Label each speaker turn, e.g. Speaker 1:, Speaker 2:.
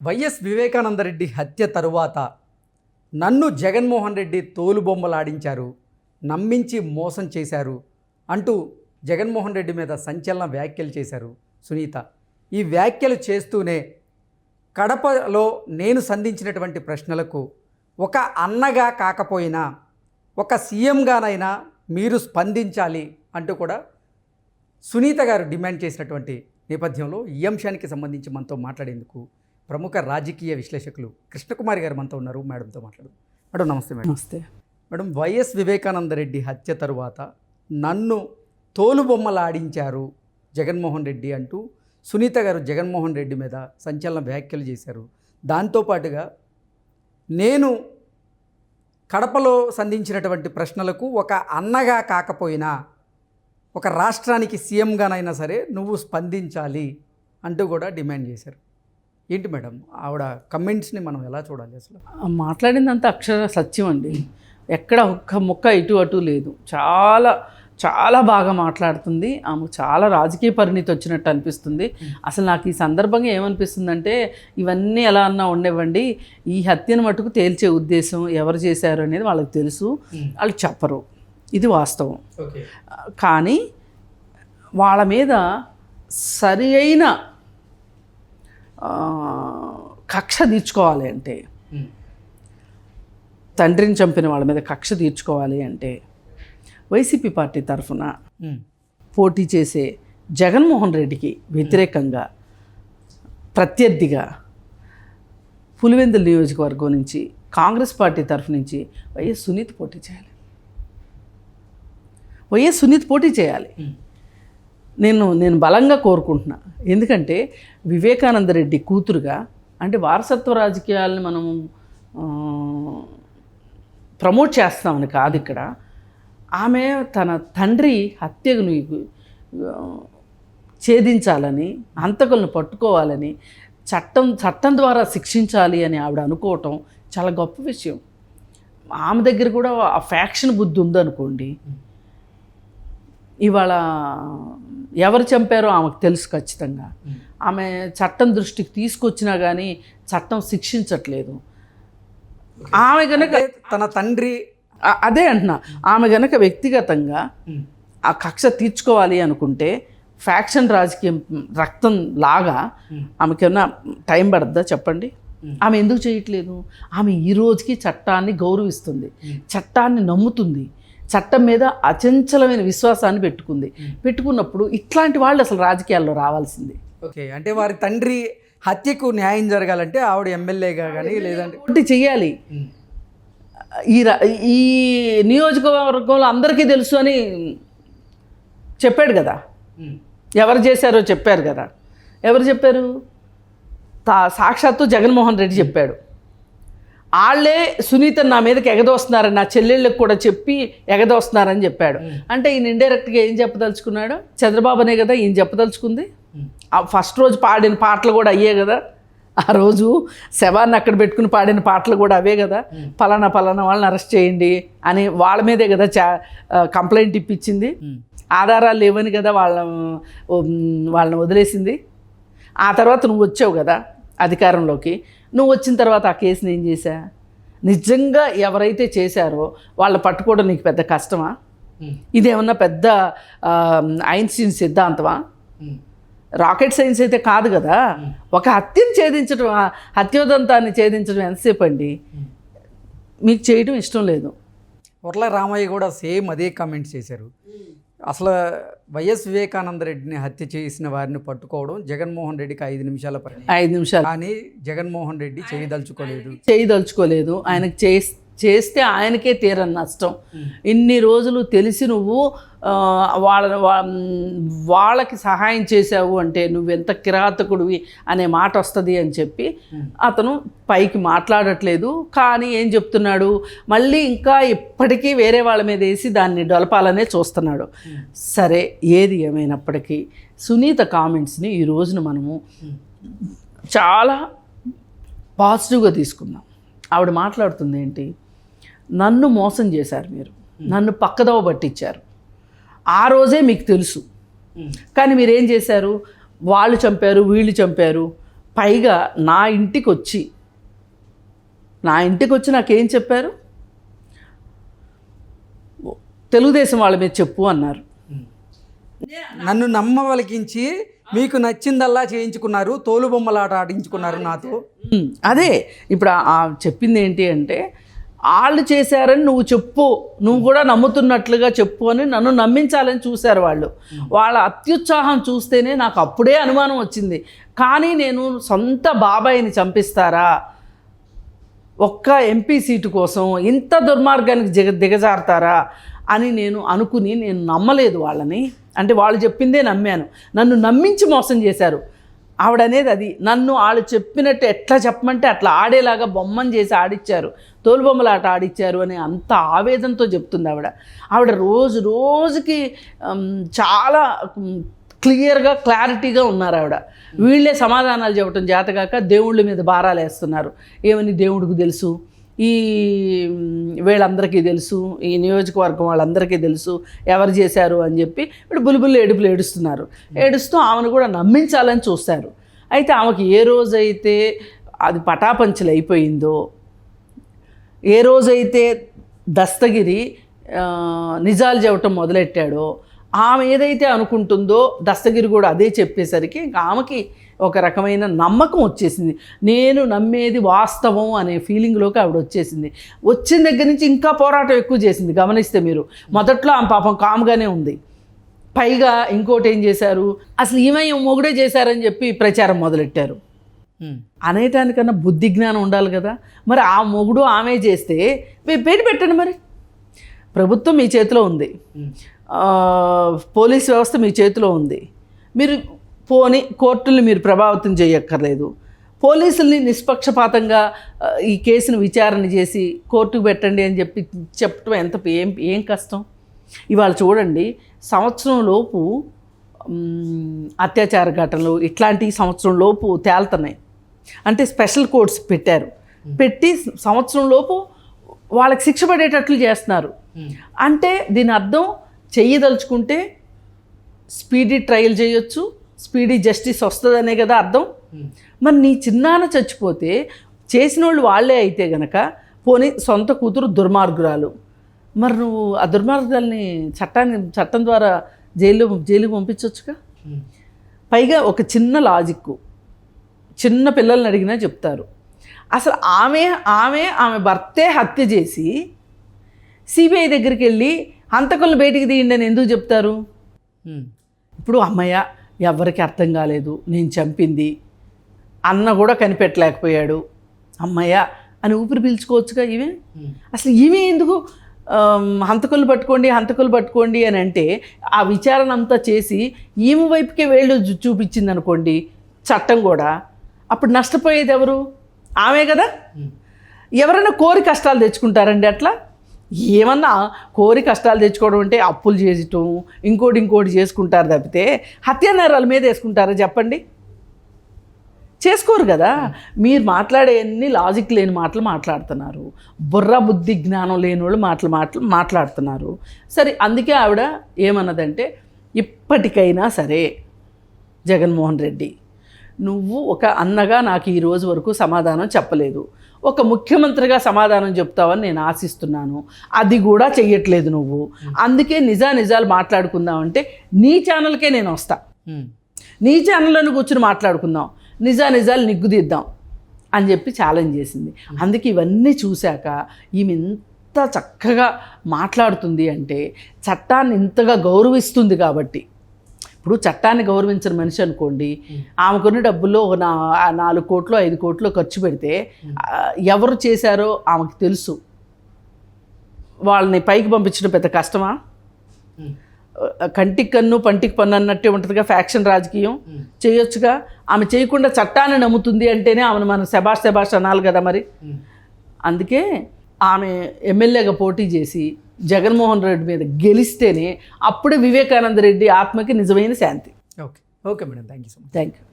Speaker 1: YS Vivekananda Reddy హత్య తరువాత నన్ను జగన్మోహన్ రెడ్డి తోలుబొమ్మలాడించారు, నమ్మించి మోసం చేశారు అంటూ జగన్మోహన్ రెడ్డి మీద సంచలన వ్యాఖ్యలు చేశారు సునీత. ఈ వ్యాఖ్యలు చేస్తూనే కడపలో నేను సంధించినటువంటి ప్రశ్నలకు ఒక అన్నగా కాకపోయినా ఒక సీఎంగానైనా మీరు స్పందించాలి అంటూ కూడా సునీత గారు డిమాండ్ చేసినటువంటి నేపథ్యంలో ఈ అంశానికి సంబంధించి మనతో మాట్లాడేందుకు ప్రముఖ రాజకీయ విశ్లేషకులు కృష్ణకుమారి గారు మనతో ఉన్నారు. మేడంతో మాట్లాడు. మేడం నమస్తే. మేడం
Speaker 2: నమస్తే.
Speaker 1: మేడం, వైఎస్ వివేకానందరెడ్డి హత్య తరువాత నన్ను తోలుబొమ్మలాడించారు జగన్మోహన్ రెడ్డి అంటూ సునీత గారు జగన్మోహన్ రెడ్డి మీద సంచలన వ్యాఖ్యలు చేశారు. దాంతోపాటుగా నేను కడపలో సంధించినటువంటి ప్రశ్నలకు ఒక అన్నగా కాకపోయినా ఒక రాష్ట్రానికి సీఎంగానైనా సరే నువ్వు స్పందించాలి అంటూ కూడా డిమాండ్ చేశారు. ఏంటి మేడం ఆవిడ కమెంట్స్ని మనం ఎలా చూడాలి? అసలు
Speaker 2: మాట్లాడిందంతా అక్షర సత్యం అండి. ఎక్కడ ఒక్క ముక్క ఇటు అటు లేదు. చాలా చాలా బాగా మాట్లాడుతుంది. ఆమె చాలా రాజకీయ పరిణితి వచ్చినట్టు అనిపిస్తుంది. అసలు నాకు ఈ సందర్భంగా ఏమనిపిస్తుందంటే, ఇవన్నీ ఎలా అన్నా ఉండేవ్వండి, ఈ హత్యను మటుకు తేల్చే ఉద్దేశం ఎవరు చేశారు అనేది వాళ్ళకి తెలుసు, వాళ్ళు చెప్పరు, ఇది వాస్తవం. కానీ వాళ్ళ మీద సరి అయిన కక్ష తీర్చుకోవాలి అంటే, తండ్రిని చంపిన వాళ్ళ మీద కక్ష తీర్చుకోవాలి అంటే వైసీపీ పార్టీ తరఫున పోటీ చేసే జగన్మోహన్ రెడ్డికి వ్యతిరేకంగా ప్రత్యర్థిగా పులివెందుల నియోజకవర్గం నుంచి కాంగ్రెస్ పార్టీ తరఫు నుంచి వైఎస్ సునీత పోటీ చేయాలి. వైఎస్ సునీత పోటీ చేయాలి. నేను బలంగా కోరుకుంటున్నా. ఎందుకంటే వివేకానందరెడ్డి కూతురుగా, అంటే వారసత్వ రాజకీయాలను మనం ప్రమోట్ చేస్తామని కాదు ఇక్కడ. ఆమె తన తండ్రి హత్యను ఛేదించాలని, హంతకులను పట్టుకోవాలని, చట్టం ద్వారా శిక్షించాలి అని ఆవిడ అనుకోవటం చాలా గొప్ప విషయం. ఆమె దగ్గర కూడా ఆ ఫ్యాక్షన్ బుద్ధి ఉందనుకోండి, ఇవాళ ఎవరు చంపారో ఆమెకు తెలుసు ఖచ్చితంగా. ఆమె చట్టం దృష్టికి తీసుకొచ్చినా కానీ చట్టం శిక్షించట్లేదు. ఆమె కనుక
Speaker 1: తన తండ్రి,
Speaker 2: అదే అంటున్నా, ఆమె కనుక వ్యక్తిగతంగా ఆ కక్ష తీర్చుకోవాలి అనుకుంటే ఫ్యాక్షన్ రాజకీయం రక్తం లాగా ఆమెకేమన్నా టైం పడుతుందా చెప్పండి? ఆమె ఎందుకు చేయట్లేదు? ఆమె ఈ రోజుకి చట్టాన్ని గౌరవిస్తుంది, చట్టాన్ని నమ్ముతుంది, చట్టం మీద అచంచలమైన విశ్వాసాన్ని పెట్టుకున్నప్పుడు ఇట్లాంటి వాళ్ళు అసలు రాజకీయాల్లో రావాల్సింది.
Speaker 1: ఓకే, అంటే వారి తండ్రి హత్యకు న్యాయం జరగాలంటే ఆవిడ ఎమ్మెల్యేగా కానీ లేదంటే
Speaker 2: పోటీ చెయ్యాలి. ఈ నియోజకవర్గంలో అందరికీ తెలుసు అని చెప్పాడు కదా, ఎవరు చేశారో చెప్పారు కదా. ఎవరు చెప్పారు? సాక్షాత్తు జగన్మోహన్ రెడ్డి చెప్పాడు. వాళ్ళే సునీత నా మీదకి ఎగదోస్తున్నారని నా చెల్లెళ్ళకి కూడా చెప్పి ఎగదోస్తున్నారని చెప్పాడు. అంటే ఈయన ఇండైరెక్ట్గా ఏం చెప్పదలుచుకున్నాడు? చంద్రబాబు అనే కదా ఈయన చెప్పదలుచుకుంది. ఆ ఫస్ట్ రోజు పాడిన పాటలు కూడా అయ్యే కదా, ఆ రోజు శవాన్ని అక్కడ పెట్టుకుని పాడిన పాటలు కూడా అవే కదా. పలానా వాళ్ళని అరెస్ట్ చేయండి అని వాళ్ళ మీదే కదా కంప్లైంట్ ఇప్పించింది. ఆధారాలు లేవని కదా వాళ్ళని వదిలేసింది. ఆ తర్వాత నువ్వు వచ్చావు కదా అధికారంలోకి. నువ్వు వచ్చిన తర్వాత ఆ కేసుని ఏం చేశా? నిజంగా ఎవరైతే చేశారో వాళ్ళని పట్టుకోవడం నీకు పెద్ద కష్టమా? ఇదేమన్నా పెద్ద ఐన్స్టీన్ సిద్ధాంతమా? రాకెట్ సైన్స్ అయితే కాదు కదా. ఒక హత్యను ఛేదించడం, హత్యోదంతాన్ని ఛేదించడం ఎంతసేపు అండి? మీకు చేయడం ఇష్టం లేదు.
Speaker 1: ఉర్ల రామయ్య కూడా సేమ్ అదే కామెంట్స్ చేశారు. అసలు వైఎస్ వివేకానందరెడ్డిని హత్య చేసిన వారిని పట్టుకోవడం జగన్మోహన్ రెడ్డికి 5 నిమిషాల పని,
Speaker 2: 5 నిమిషాలు.
Speaker 1: కానీ జగన్మోహన్ రెడ్డి
Speaker 2: చేయదలుచుకోలేదు. ఆయనకు చేస్తే ఆయనకే తీరని నష్టం. ఇన్ని రోజులు తెలిసి నువ్వు వాళ్ళకి సహాయం చేశావు అంటే నువ్వెంత కిరాతకుడివి అనే మాట వస్తుంది అని చెప్పి అతను పైకి మాట్లాడట్లేదు. కానీ ఏం చెప్తున్నాడు? మళ్ళీ ఇంకా ఇప్పటికీ వేరే వాళ్ళ మీద వేసి దాన్ని డొలపాలనే చూస్తున్నాడు. సరే, ఏది ఏమైనప్పటికీ సునీత కామెంట్స్ని ఈ రోజున మనము చాలా పాజిటివ్గా తీసుకుందాం. ఆవిడ మాట్లాడుతుంది ఏంటి? నన్ను మోసం చేశారు, మీరు నన్ను పక్కదోవ పట్టించారు, ఆ రోజే మీకు తెలుసు. కానీ మీరేం చేశారు? వాళ్ళు చంపారు, వీళ్ళు చంపారు, పైగా నా ఇంటికి వచ్చి నాకేం చెప్పారు, తెలుగుదేశం వాళ్ళ మీద చెప్పు అన్నారు.
Speaker 1: నన్ను నమ్మవలికించి మీకు నచ్చిందల్లా చేయించుకున్నారు, తోలుబొమ్మలాట ఆడించుకున్నారు నాతో.
Speaker 2: అదే ఇప్పుడు చెప్పింది ఏంటి అంటే, వాళ్ళు చేశారని నువ్వు చెప్పు, నువ్వు కూడా నమ్ముతున్నట్లుగా చెప్పు అని నన్ను నమ్మించాలని చూశారు వాళ్ళు. వాళ్ళ అత్యుత్సాహం చూస్తేనే నాకు అప్పుడే అనుమానం వచ్చింది. కానీ నేను సొంత బాబాయిని చంపిస్తారా, ఒక్క ఎంపీ సీటు కోసం ఇంత దుర్మార్గానికి దిగజారుతారా అని నేను నమ్మలేదు వాళ్ళని. అంటే వాళ్ళు చెప్పిందే నమ్మాను, నన్ను నమ్మించి మోసం చేశారు. ఆవిడనేది అది, నన్ను వాళ్ళు చెప్పినట్టు ఎట్లా చెప్పమంటే అట్లా ఆడేలాగా బొమ్మను చేసి ఆడిచ్చారు, తోలుబొమ్మలాట ఆడిచ్చారు అని అంత ఆవేదనతో చెప్తుంది ఆవిడ రోజుకి చాలా క్లియర్గా క్లారిటీగా ఉన్నారు ఆవిడ. వీళ్ళే సమాధానాలు చెప్పడం చేతగాక దేవుళ్ళ మీద భారాలు వేస్తున్నారు. ఏమని దేవుడికి తెలుసు, ఈ వీళ్ళందరికీ తెలుసు, ఈ నియోజకవర్గం వాళ్ళందరికీ తెలుసు ఎవరు చేశారు అని చెప్పి ఇప్పుడు బుల్బుల్ ఏడుస్తూ ఆమెను కూడా నమ్మించాలని చూస్తారు. అయితే ఆమెకి ఏ రోజైతే అది పటాపంచలు అయిపోయిందో, ఏ రోజైతే దస్తగిరి నిజాలు చెప్పటం మొదలెట్టాడో, ఆమె ఏదైతే అనుకుంటుందో దస్తగిరి కూడా అదే చెప్పేసరికి ఇంకా ఆమెకి ఒక రకమైన నమ్మకం వచ్చేసింది. నేను నమ్మేది వాస్తవం అనే ఫీలింగ్లోకి ఆవిడ వచ్చేసింది. వచ్చిన దగ్గర నుంచి ఇంకా పోరాటం ఎక్కువ చేసింది. గమనిస్తే మీరు, మొదట్లో ఆమె పాపం కామ్గానే ఉంది. పైగా ఇంకోటి ఏం చేశారు, అసలు ఈమె మొగుడే చేశారని చెప్పి ప్రచారం మొదలెట్టారు. అనేటానికన్నా బుద్ధి జ్ఞానం ఉండాలి కదా. మరి ఆ మొగుడు ఆమె చేస్తే పేరు పెట్టండి. మరి ప్రభుత్వం మీ చేతిలో ఉంది, పోలీస్ వ్యవస్థ మీ చేతిలో ఉంది. మీరు కోర్టుల్ని మీరు ప్రభావితం చేయక్కర్లేదు. పోలీసుల్ని నిష్పక్షపాతంగా ఈ కేసును విచారణ చేసి కోర్టుకు పెట్టండి అని చెప్పడం ఏం కష్టం. ఇవాళ చూడండి, సంవత్సరం లోపు అత్యాచార ఘటనలు ఇట్లాంటి సంవత్సరం లోపు తేలుతున్నాయి. అంటే స్పెషల్ కోర్ట్స్ పెట్టి సంవత్సరం లోపు వాళ్ళకి శిక్ష పడేటట్లు చేస్తున్నారు. అంటే దీని అర్థం చెయ్యదలుచుకుంటే స్పీడీ ట్రయల్ చేయొచ్చు, స్పీడీ జస్టిస్ వస్తుందనే కదా అర్థం. మరి నీ చిన్నాన్న చచ్చిపోతే చేసిన వాళ్ళే అయితే గనక, పోనీ సొంత కూతురు దుర్మార్గురాలు, మరి నువ్వు ఆ దుర్మార్గాల్ని చట్టం ద్వారా జైలుకి పంపించవచ్చుగా. పైగా ఒక చిన్న లాజిక్, చిన్న పిల్లల్ని అడిగినా చెప్తారు. అసలు ఆమె భర్తే హత్య చేసి సిబిఐ దగ్గరికి వెళ్ళి హంతకులను బయటికి తీయండి అని ఎందుకు చెప్తారు? ఇప్పుడు అమ్మయ్య ఎవరికి అర్థం కాలేదు, నేను చంపింది, అన్న కూడా కనిపెట్టలేకపోయాడు, అమ్మయ్య అని ఊపిరి పీల్చుకోవచ్చుగా. అసలు ఇవే ఎందుకు హంతకులు పట్టుకోండి అని అంటే, ఆ విచారణ అంతా చేసి ఈమె వైపుకే వేళ్ళు చూపించింది అనుకోండి చట్టం కూడా, అప్పుడు నష్టపోయేది ఎవరు? ఆమె కదా. ఎవరైనా కోరి కష్టాలు తెచ్చుకుంటారండి అట్లా? ఏమన్నా కోరి కష్టాలు తెచ్చుకోవడం అంటే అప్పులు చేయటం, ఇంకోటి చేసుకుంటారు తప్పితే హత్యా నేరాల మీద వేసుకుంటారా చెప్పండి? చేసుకోరు కదా. మీరు మాట్లాడే అన్ని లాజిక్ లేని మాటలు మాట్లాడుతున్నారు, బుర్ర బుద్ధి జ్ఞానం లేని వాళ్ళు మాట్లాడుతున్నారు. సరే, అందుకే ఆవిడ ఏమన్నదంటే, ఇప్పటికైనా సరే జగన్మోహన్ రెడ్డి, నువ్వు ఒక అన్నగా నాకు ఈ రోజు వరకు సమాధానం చెప్పలేదు, ఒక ముఖ్యమంత్రిగా సమాధానం చెప్తావని నేను ఆశిస్తున్నాను. అది కూడా చెయ్యట్లేదు నువ్వు. అందుకే నిజాలు మాట్లాడుకుందామంటే నీ ఛానల్కే నేను వస్తా, నీ ఛానల్లోనే కూర్చుని మాట్లాడుకుందాం, నిజాలు నిగ్గుదిద్దాం అని చెప్పి ఛాలెంజ్ చేసింది. అందుకే ఇవన్నీ చూశాక ఈమె ఎంత చక్కగా మాట్లాడుతుంది అంటే, చట్టాన్ని ఇంతగా గౌరవిస్తుంది కాబట్టి. ఇప్పుడు చట్టాన్ని గౌరవించిన మనిషి అనుకోండి, ఆమెకున్న డబ్బుల్లో 4 కోట్లు 5 కోట్లు ఖర్చు పెడితే ఎవరు చేశారో ఆమెకు తెలుసు, వాళ్ళని పైకి పంపించడం పెద్ద కష్టమా? కంటికి కన్ను పంటికి పన్ను అన్నట్టే ఉంటుందిగా ఫ్యాక్షన్ రాజకీయం. చేయొచ్చుగా. ఆమె చేయకుండా చట్టాన్ని నమ్ముతుంది అంటేనే ఆమెను మనం శబాష్ అనాలి కదా మరి. అందుకే ఆమె ఎమ్మెల్యేగా పోటీ చేసి జగన్మోహన్ రెడ్డి మీద గెలిస్తేనే అప్పుడే వివేకానంద రెడ్డి ఆత్మకి నిజమైన శాంతి.
Speaker 1: Okay madam, thank you so much.
Speaker 2: Thank you.